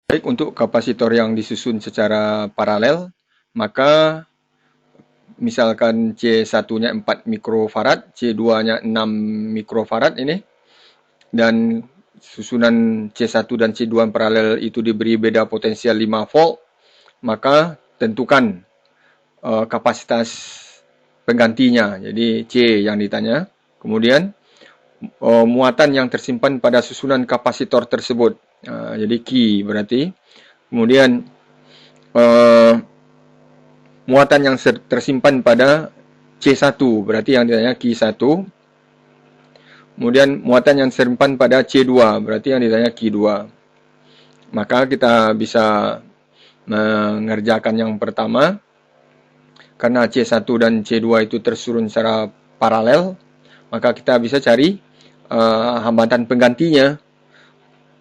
Baik, untuk kapasitor yang disusun secara paralel, maka misalkan C1-nya 4 mikrofarad, C2-nya 6 mikrofarad ini, dan susunan C1 dan C2 paralel itu diberi beda potensial 5 volt, maka tentukan kapasitas penggantinya. Jadi C yang ditanya. Kemudian muatan yang tersimpan pada susunan kapasitor tersebut. Jadi Q berarti. Kemudian muatan yang tersimpan pada C1 berarti yang ditanya Q1. Kemudian muatan yang tersimpan pada C2 berarti yang ditanya Q2. Maka kita bisa mengerjakan yang pertama. Karena C1 dan C2 itu tersusun secara paralel, maka kita bisa cari hambatan penggantinya.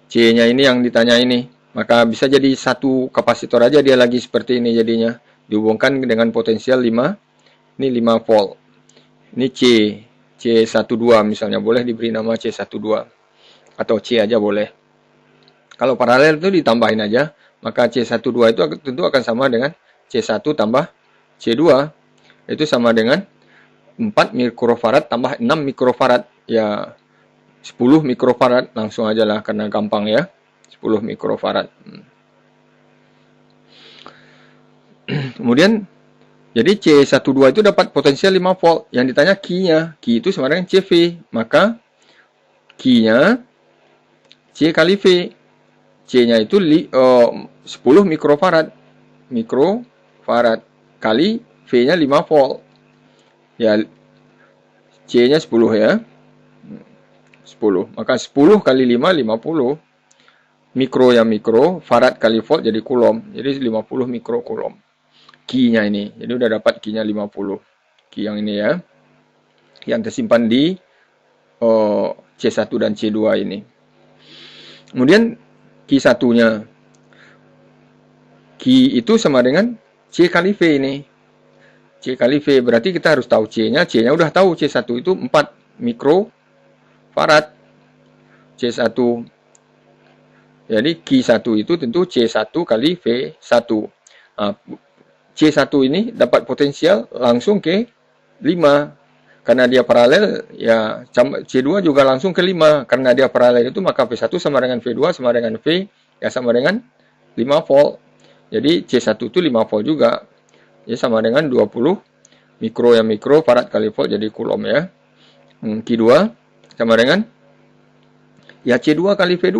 C-nya ini yang ditanya ini. Maka bisa jadi satu kapasitor aja dia lagi seperti ini jadinya. Dihubungkan dengan potensial 5. Ini 5 volt. Ini C. C12 misalnya. Boleh diberi nama C12. Atau C aja boleh. Kalau paralel itu ditambahin aja. Maka C12 itu tentu akan sama dengan C1 tambah C2. Itu sama dengan 4 mikrofarad tambah 6 mikrofarad. Ya 10 mikrofarad. Langsung aja lah karena gampang ya. 10 mikrofarad. Kemudian jadi C12 itu dapat potensial 5 volt. Yang ditanya Q-nya. Q itu sama dengan CV. Maka Q-nya C kali V. C-nya itu 10 mikrofarad. Mikrofarad kali V-nya 5 volt. Ya, C-nya 10 ya. 10. Maka 10 kali 5, 50. Mikro ya mikro. Farad kali volt jadi kulom. Jadi 50 mikrokulom. Q-nya ini. Jadi udah dapat Q-nya 50. Q yang ini ya. Yang tersimpan di C1 dan C2 ini. Kemudian Q1-nya. Q itu sama dengan C kali V ini. C kali V berarti kita harus tahu C-nya. C-nya udah tahu C1 itu 4 mikrofarad. C1. Jadi Q1 itu tentu C1 kali V1. C1 ini dapat potensial langsung ke 5. Karena dia paralel, ya C2 juga langsung ke 5. Karena dia paralel itu, maka V1 sama dengan V2 sama dengan V, ya sama dengan 5 volt. Jadi C1 itu 5 volt juga. Ya sama dengan 20 mikro ya mikro, farad kali volt jadi kulom ya. Q2 sama dengan ya C2 kali V2.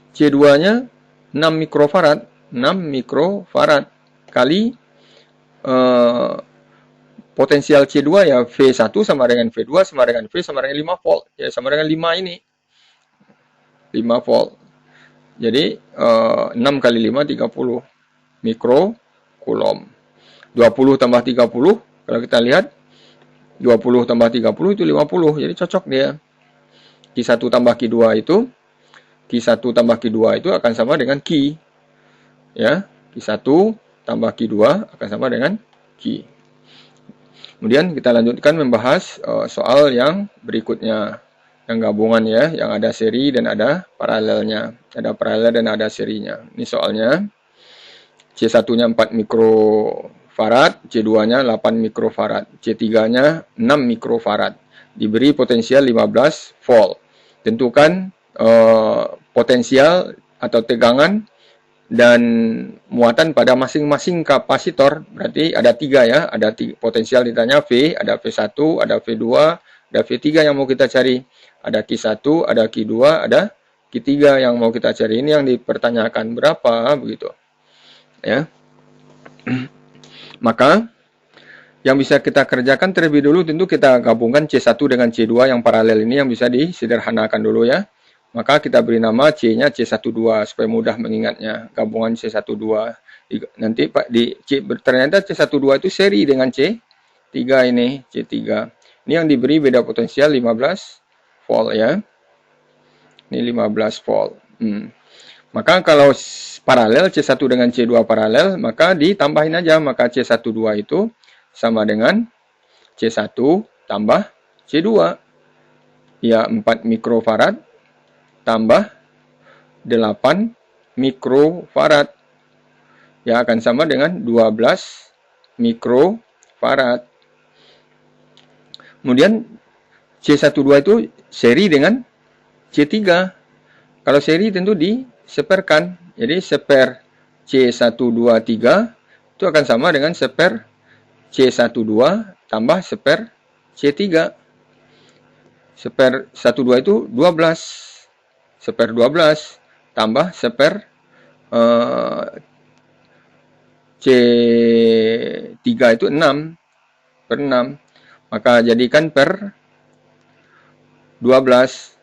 C2-nya 6 mikrofarad. 6 mikrofarad kali potensial C2 ya V1 sama dengan V2 sama dengan V sama dengan 5 volt. Ya sama dengan 5 ini. 5 volt. Jadi 6 kali 5 30 mikrokulom. 20 tambah 30 kalau kita lihat 20 tambah 30 itu 50. Jadi cocok dia. Q1 tambah Q2 itu Q1 tambah Q2 itu akan sama dengan Q. Ya, Q1 tambah Q2 akan sama dengan Q. Kemudian kita lanjutkan membahas soal yang berikutnya. Yang gabungan ya, yang ada seri dan ada paralelnya. Ada paralel dan ada serinya. Ini soalnya C1-nya 4 mikrofarad, C2-nya 8 mikrofarad, C3-nya 6 mikrofarad. Diberi potensial 15 volt. Tentukan potensial atau tegangan dan muatan pada masing-masing kapasitor. Berarti ada 3 ya, ada potensial ditanya V, ada V1, ada V2, ada V3 yang mau kita cari. Ada Q1, ada Q2, ada Q3 yang mau kita cari. Ini yang dipertanyakan berapa begitu. Ya. Maka yang bisa kita kerjakan terlebih dulu tentu kita gabungkan C1 dengan C2 yang paralel ini yang bisa disederhanakan dulu ya. Maka kita beri nama C-nya C12 supaya mudah mengingatnya. Gabungan C12. Nanti Pak ternyata C12 itu seri dengan C3 ini, C3. Ini yang diberi beda potensial 15 volt ya. Ini 15 volt. Maka kalau paralel C1 dengan C2 paralel, maka ditambahin aja. Maka C12 itu sama dengan C1 tambah C2. Ya 4 mikrofarad tambah 8 mikrofarad. Ya, akan sama dengan 12 mikrofarad. Kemudian C12 itu seri dengan C3. Kalau seri tentu diseperkan. Jadi seper C123 itu akan sama dengan seper C12 tambah seper C3. Seper 12 itu 12. Seper 12 tambah seper C3 itu 6 per 6. Maka jadikan per 12.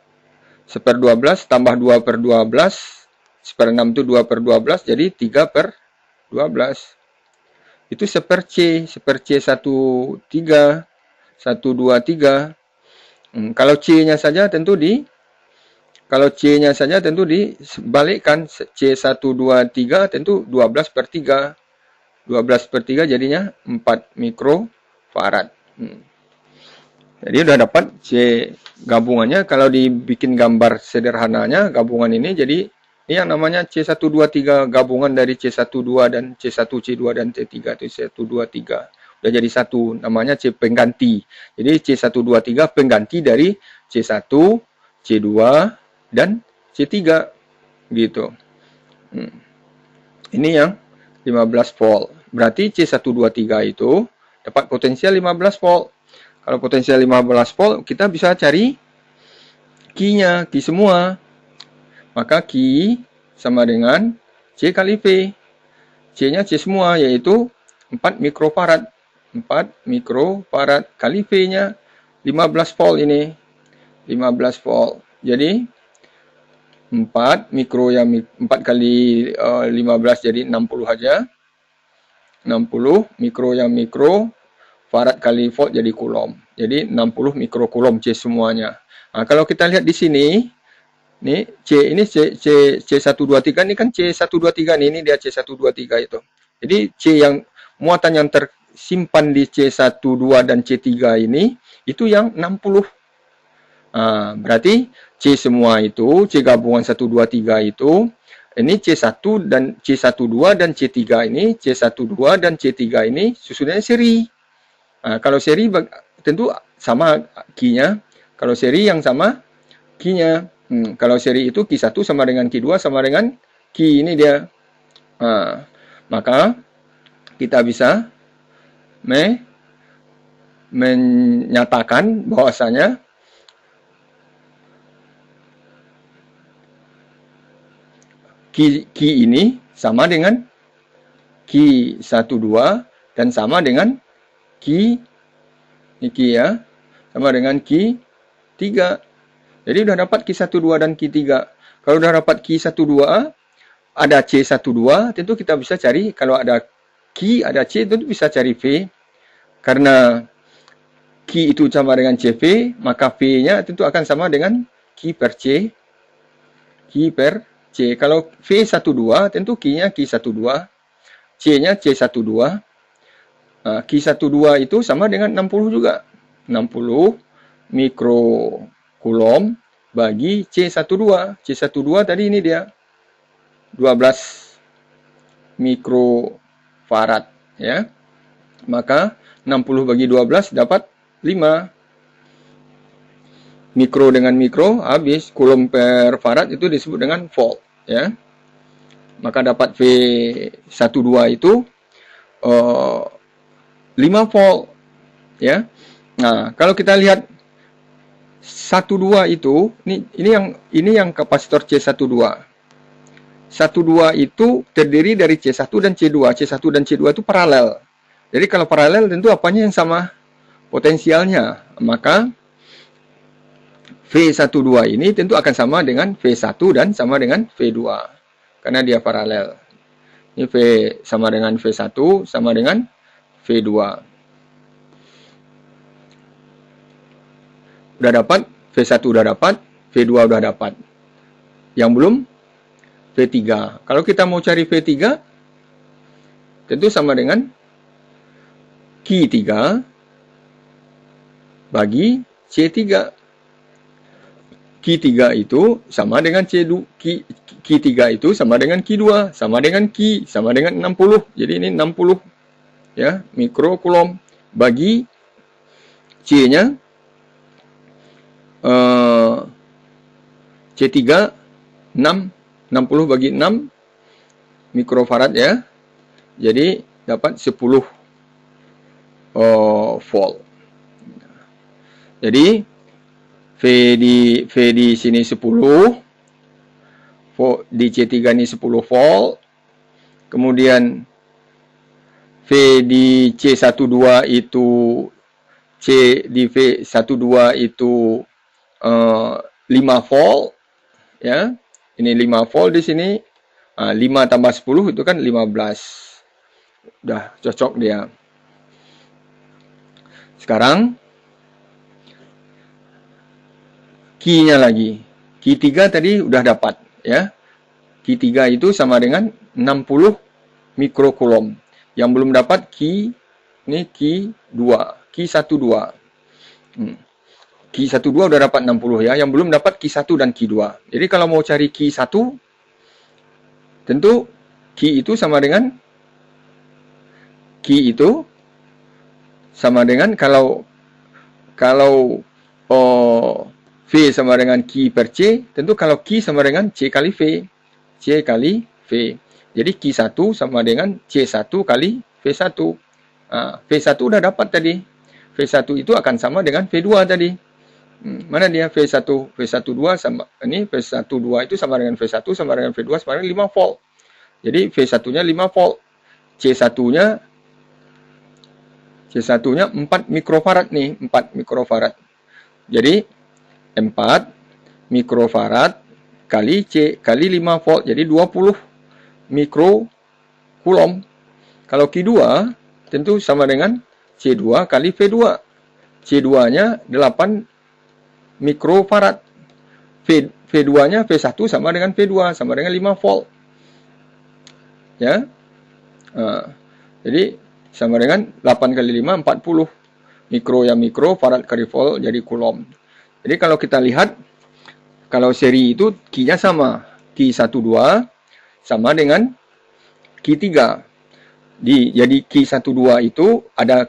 Seper 12 tambah 2 per 12. Seper 6 itu 2 per 12. Jadi 3 per 12. Itu seper C. Seper C13. 123. Kalau C-nya saja tentu dibalikkan. C123 tentu 12 per 3. 12 per 3 jadinya 4 mikrofarad. Jadi udah dapat C gabungannya. Kalau dibikin gambar sederhananya gabungan ini, jadi ini yang namanya C123 gabungan dari C12 dan C1C2 dan C3 itu C123. Udah jadi satu, namanya C pengganti. Jadi C123 pengganti dari C1, C2 dan C3 gitu. Ini yang 15 volt. Berarti C123 itu dapat potensial 15 volt. Kalau potensial 15 volt, kita bisa cari key-nya, key semua. Maka key sama dengan C kali V. C-nya C semua, yaitu 4 mikrofarad. 4 mikrofarad kali V-nya 15 volt ini. 15 volt. Jadi 4 mikro yang 4 kali 15 jadi 60 aja. 60 mikro yang mikro, farad kali volt jadi kulom. Jadi 60 mikrokulom C semuanya. Nah, kalau kita lihat di sini, nih C ini C123 ini kan C123 nih, ini dia C123 itu. Jadi C yang muatan yang tersimpan di C12 dan C3 ini itu yang 60. Nah, berarti C semua itu, C gabungan 123 itu, ini C1 dan C12 dan C3 ini, C12 dan C3 ini susunannya seri. Nah, kalau seri tentu sama key-nya. Kalau seri yang sama key-nya. Kalau seri itu Q1 sama dengan Q2 sama dengan key ini dia. Nah, maka kita bisa menyatakan bahwasanya key ini sama dengan Q12 dan sama dengan key ya, sama dengan Q3. Jadi udah dapat Q12 dan Q3. Kalau udah dapat Q12, ada C12, tentu kita bisa cari, kalau ada Q, ada C, tentu bisa cari V. Karena Q itu sama dengan CV, maka V-nya tentu akan sama dengan Q per C. Q per C. Kalau V12, tentu Q-nya Q12, C-nya C12. Q12 itu sama dengan 60 juga. 60 mikrokulom bagi C12. C12 tadi ini dia 12 mikrofarad ya. Maka 60 bagi 12 dapat 5. Mikro dengan mikro habis, kulom per farad itu disebut dengan volt ya. Maka dapat V12 itu 5 volt ya. Nah, kalau kita lihat 12 itu ini yang kapasitor C12. 12 itu terdiri dari C1 dan C2. C1 dan C2 itu paralel. Jadi kalau paralel tentu apanya yang sama? Potensialnya. Maka V12 ini tentu akan sama dengan V1 dan sama dengan V2. Karena dia paralel. Ini V sama dengan V1 sama dengan V2. Udah dapat, V1 udah dapat, V2 udah dapat. Yang belum, V3. Kalau kita mau cari V3, tentu sama dengan Q3 bagi C3. Q3 itu sama dengan Q3 itu sama dengan Q2, sama dengan Q, sama dengan 60. Jadi ini 60 ya, mikrokulom bagi C-nya C3 6, 60 bagi 6 mikrofarad ya. Jadi dapat 10 volt. Jadi V di sini 10, di C3 ini 10 volt. Kemudian V di C12 itu di V12 itu 5 volt ya. Ini 5 volt di sini. 5 tambah 10 itu kan 15. Udah cocok dia. Sekarang Q-nya lagi. Q3 tadi udah dapat ya. Q3 itu sama dengan 60 mikrokulom. Yang belum dapat Q ini Q2, Q12. Q12 udah dapat 60 ya. Yang belum dapat Q1 dan Q2. Jadi kalau mau cari Q1 tentu Q itu sama dengan kalau V sama dengan Q per C, tentu kalau Q sama dengan C kali V. Jadi Q1 sama dengan C1 kali V1. V1 udah dapat tadi. V1 itu akan sama dengan V2 tadi. Mana dia V1? V12 sama, ini V12 itu sama dengan V1 sama dengan V2 sama dengan 5 volt. Jadi V1-nya 5 volt. C1-nya 4 mikrofarad nih, 4 mikrofarad. Jadi 4 mikrofarad kali C kali 5 volt. Jadi 20 mikrokulom. Kalau Q2 tentu sama dengan C2 kali V2. C2-nya 8 mikrofarad. V2-nya V1 sama dengan V2 sama dengan 5 volt. Ya. Jadi sama dengan 8 kali 5 40. Mikro ya mikro, farad kali volt jadi kulom. Jadi kalau kita lihat, kalau seri itu Q-nya sama. Q12 sama dengan Q3. Jadi Q12 itu ada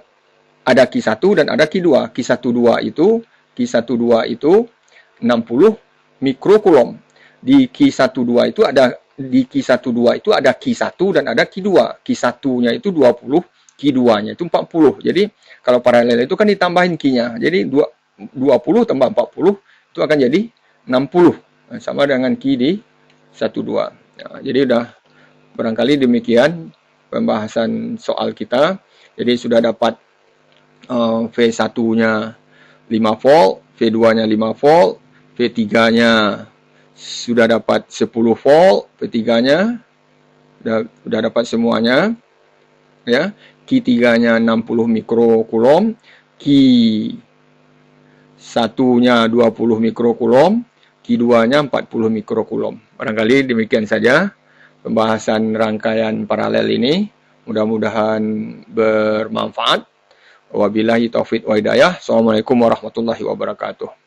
Q1 dan ada Q2. Q12 itu 60 mikrokulom. Di Q12 itu ada Q1 dan ada Q2. Q1-nya itu 20, Q2-nya itu 40. Jadi kalau paralel itu kan ditambahin Q-nya. Jadi 20 tambah 40 itu akan jadi 60. Sama dengan Q di 12. Nah, jadi udah barangkali demikian pembahasan soal kita. Jadi sudah dapat V1-nya 5 volt, V2-nya 5 volt, V3-nya sudah dapat 10 volt, V3-nya sudah dapat semuanya. Ya, Q3-nya 60 mikrokulom, Q1-nya 20 mikrokulom, Q2-nya 40 mikrokulom. Barangkali demikian saja pembahasan rangkaian paralel ini. Mudah-mudahan bermanfaat. Wabillahi taufiq wa hidayah. Assalamualaikum warahmatullahi wabarakatuh.